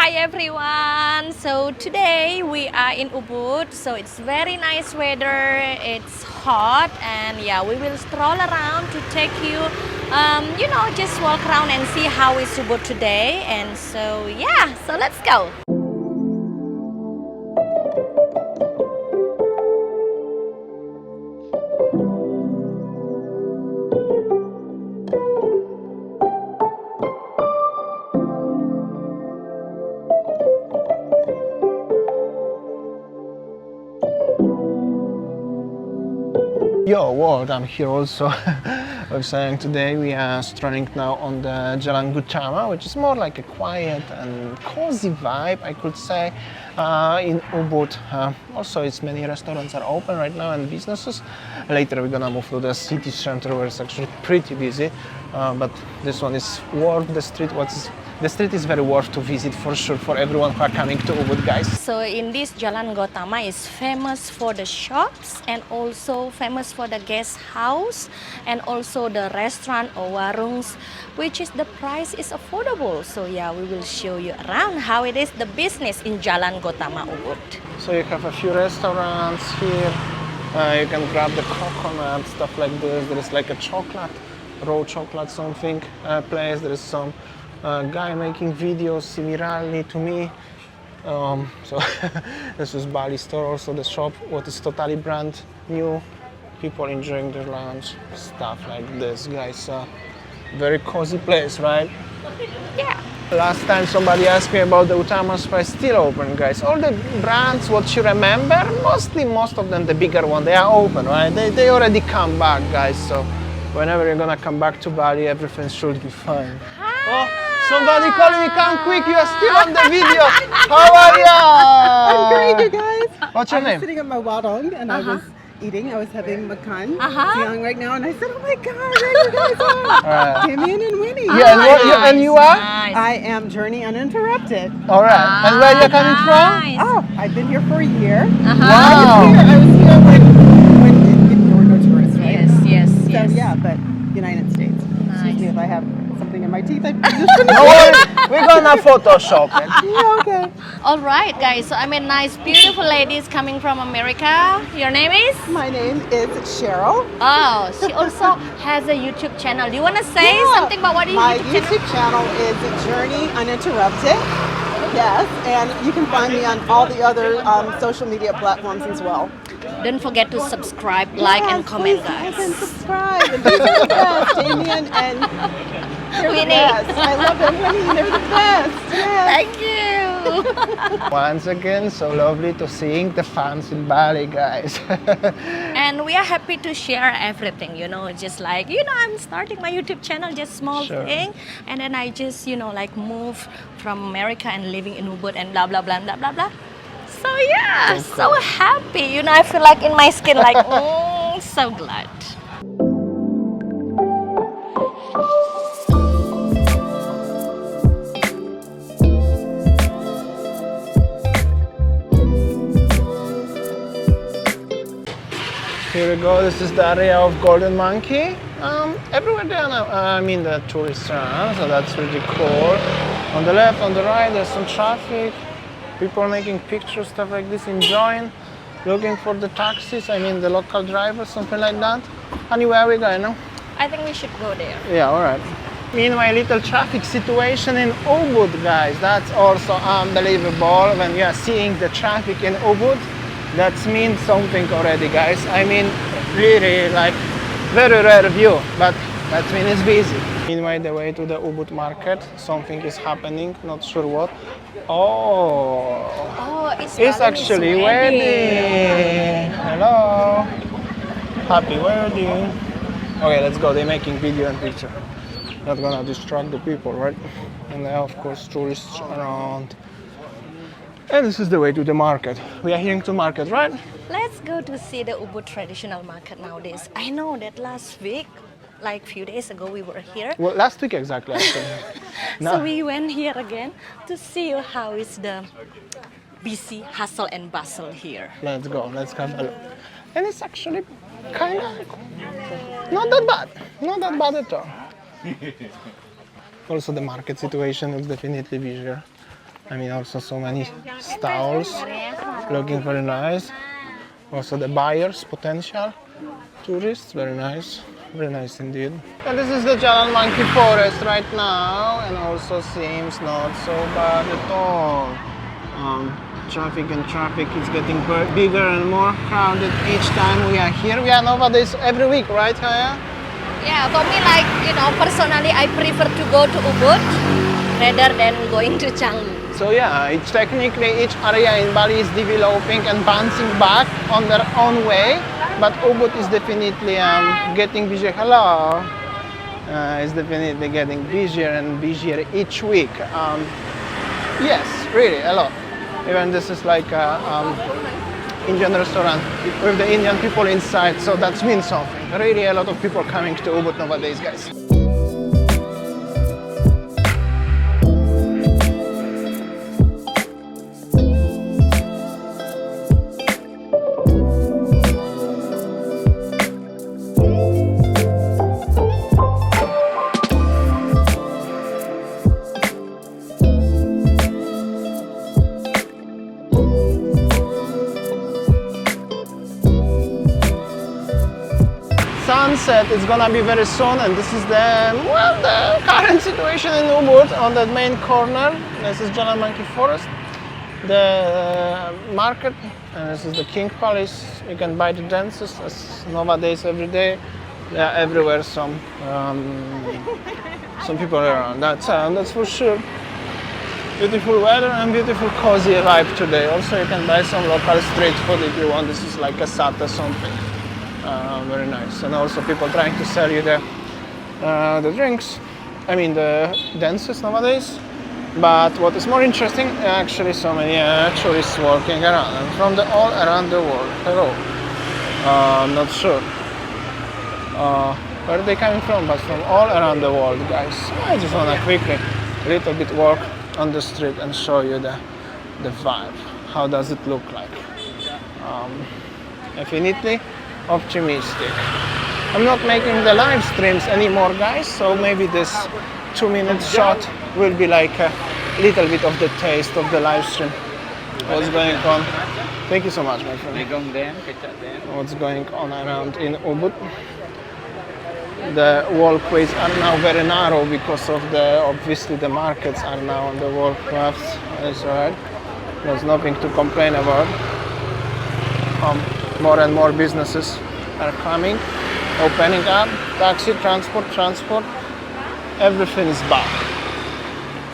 Hi everyone! So today we are in Ubud, so it's very nice weather, it's hot, and yeah, we will stroll around to take you, just walk around and see how is Ubud today. And so yeah, so let's go! Yo world, I'm here also. I was saying today we are strolling now on the Jalan Gotama, which is more like a quiet and cozy vibe, I could say, in Ubud. Also, it's many restaurants are open right now and businesses. Later we're gonna move to the city center where it's actually pretty busy, but this one is worth the street. The street is very worth to visit for sure for everyone who are coming to Ubud, guys. So in this Jalan Gotama is famous for the shops and also famous for the guest house and also the restaurant or warungs, which is the price is affordable. So yeah, we will show you around how it is the business in Jalan Gotama Ubud. So you have a few restaurants here. You can grab the coconut, stuff like this. There is like a chocolate, raw chocolate something place. There is some guy making videos similarly to me. So this is Bali store, also the shop, what is totally brand new. People enjoying their lunch, stuff like this, guys. Very cozy place, right? Yeah. Last time somebody asked me about the Gotama Spa, still open, guys. All the brands, what you remember, most of them, the bigger one, they are open, right? They already come back, guys. So whenever you're gonna come back to Bali, everything should be fine. Oh, somebody calling me, come quick, you are still on the video. How are you? I'm great, you guys. What's your I name? was sitting on my warung and I was eating. I was having makan siang right now, and I said, "Oh my God, there you guys are, Damien and Winnie." Yeah, and you are? Nice. I am Journey Uninterrupted. All right. And where you're coming from? Oh, I've been here for a year. Wow. I was here like when there were no tourists, right? Yes. So yeah, but United States. Excuse me if I have something in my teeth. I just No worries, we're gonna Photoshop it. yeah, okay. All right, guys. So I met nice, beautiful ladies coming from America. Your name is? My name is Cheryl. Oh, she also has a YouTube channel. Do you want to say something about what is My YouTube channel? YouTube channel is Journey Uninterrupted. Yes, and you can find me on all the other social media platforms as well. Don't forget to subscribe, like, and Yes, comment, please like guys. and subscribe. And these are the best, Damien and they're the Winnie. best. I love them, Winnie. They're the best. Yes. Thank you. Once again, so lovely to seeing the fans in Bali, guys. And we are happy to share everything, just like, I'm starting my YouTube channel, just small Sure. thing. And then I just, moved from America and living in Ubud and blah, blah, blah, blah, blah, blah. So yeah, so happy. I feel like in my skin, like, so glad. Here we go, this is the area of Golden Monkey. Everywhere there, the tourists are, so that's really cool. On the left, on the right, there's some traffic. People making pictures, stuff like this, enjoying, looking for the taxis, the local drivers, something like that. Anywhere we go, I think we should go there. Yeah, alright. Meanwhile, little traffic situation in Ubud, guys. That's also unbelievable. When you are seeing the traffic in Ubud, that means something already, guys. Really like very rare view, but that means it's busy. Meanwhile, the way to the Ubud market, something is happening, not sure what. Oh, It's actually wedding. Hello. Happy wedding. Okay, let's go. They're making video and picture. Not gonna distract the people, right? And there are, of course, tourists around. And this is the way to the market. We are heading to market, right? Let's go to see the Ubud traditional market nowadays. I know that last week, like a few days ago, we were here. Well, last week exactly, actually. So we went here again to see how is the busy hustle and bustle here. Let's go, let's have a look. And it's actually kind of not that bad at all. Also the market situation is definitely busier. I mean, also so many stalls, looking very nice. Also the buyers, potential tourists, very nice indeed. And this is the Jalan monkey forest right now, and also seems not so bad at all. Traffic is getting bigger and more crowded each time we are here. We are nowadays every week, right, Haya? Yeah, for me, like, personally, I prefer to go to Ubud rather than going to Canggu. So yeah, it's technically each area in Bali is developing and bouncing back on their own way, but Ubud is definitely getting busier. Hello, it's definitely getting busier and busier each week. Yes, really a lot. Even this is like a Indian restaurant with the Indian people inside, so that means something. Really a lot of people coming to Ubud nowadays, guys. Sunset is gonna be very soon, and this is the current situation in Ubud on that main corner. This is Jalan Monkey Forest, the market, and this is the King Palace. You can buy the dances as nowadays every day. They are everywhere. Some people around. That's for sure. Beautiful weather and beautiful cozy vibe today. Also, you can buy some local street food if you want. This is like a sata something. Very nice, and also people trying to sell you the drinks, I mean the dances nowadays. But what is more interesting, actually so many tourists walking around, and from all around the world. Hello, I'm not sure where they coming from, but from all around the world, guys. I just wanna quickly a little bit walk on the street and show you the vibe. How does it look like? Definitely optimistic. I'm not making the live streams anymore, guys, so maybe this 2-minute shot will be like a little bit of the taste of the live stream. What's going on? Thank you so much, my friend. What's going on around in Ubud? The walkways are now very narrow because of obviously the markets are now on the walkways. That's alright. There's nothing to complain about. More and more businesses are coming, opening up, taxi, transport, everything is back.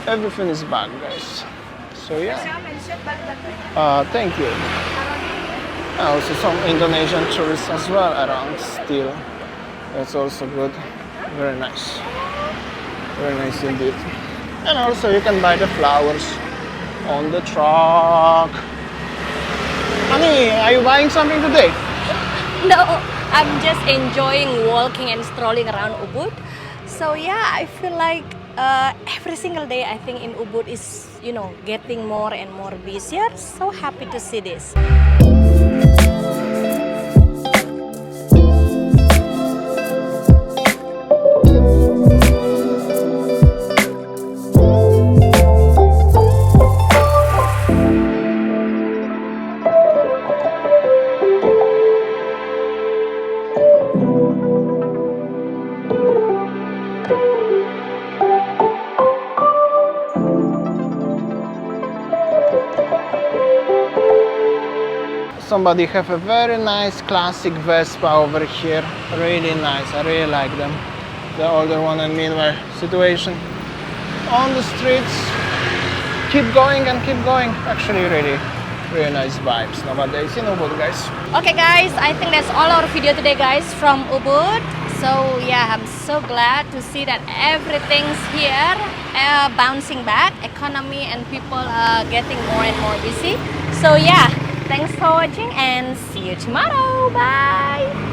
Everything is back, guys. So yeah, thank you. Also some Indonesian tourists as well around still. That's also good. Very nice indeed. And also you can buy the flowers on the truck. Honey, are you buying something today? No, I'm just enjoying walking and strolling around Ubud. So yeah, I feel like every single day I think in Ubud is, getting more and more busier. So happy to see this. Somebody have a very nice classic Vespa over here. Really nice. I really like them. The older one and meanwhile situation on the streets. Keep going and keep going. Actually, really nice vibes nowadays in Ubud, guys. Okay, guys, I think that's all our video today, guys, from Ubud. So yeah, I'm so glad to see that everything's here bouncing back. Economy and people are getting more and more busy. So yeah. Thanks for watching and see you tomorrow. Bye!